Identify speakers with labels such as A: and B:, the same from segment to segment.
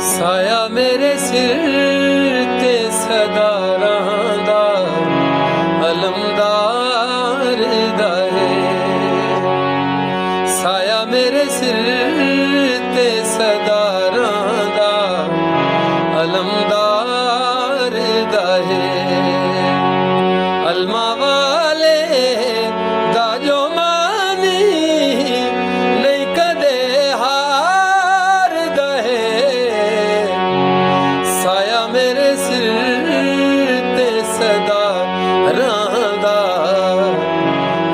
A: ਸਾਇਆ ਮੇਰੇ ਸਿਰ ਤੇ ਸਦਾ ਰਹਿੰਦਾ ਅਲਮਦਾਰ ਦਾ ਹੈ। ਸਾਇਆ ਮੇਰੇ ਸਿਰ ਤੇ ਸਦਾ ਰਹਿੰਦਾ ਅਲਮਦਾਰ ਦਾ ਹੈ। ਅਲਮਾ ਵਾਲੇ ਦਾ ਜੋ ਮਾਨੀ ਨਹੀਂ ਕਦੇ ਹਾਰਦਾ ਹੈ। ਸਾਇਆ ਮੇਰੇ ਸਿਰ ਤੇ ਸਦਾ ਰਹਿੰਦਾ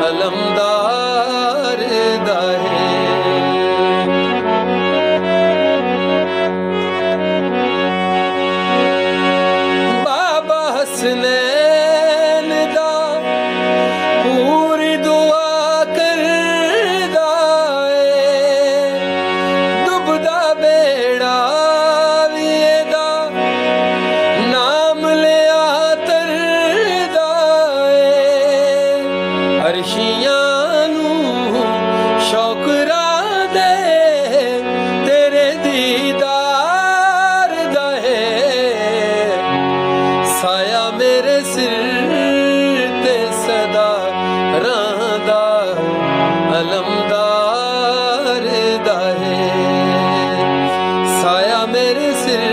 A: ਅਲਮਦਾਰ ਦਾ ਹੈ। ਬਾਬਾ ਹਸਨੈਨ ਦਾ ਪੂਰੀ ਦੁਆ ਕਰਦਾ ਏ। ਡੁੱਬਦਾ ਬੇੜਾ ਵੀ ਇਹਦਾ ਨਾਮ ਲਿਆ ਤਰਦਾ ਏ। ਅਰਸ਼ੀਆਂ ਨੂੰ ਸ਼ੌਕ ਰਾਂਦੇ ਤੇਰੇ ਦੀਦਾਰ ਦਾ ਹੈ। ਸਾਇਆ ਮੇਰੇ ਸਿਰ ਤੇ ਸਦਾ ਰਹਿੰਦਾ ਅਲਮਦਾਰ ਦਾ ਹੈ। ਸਾਇਆ ਮੇਰੇ ਸਿਰ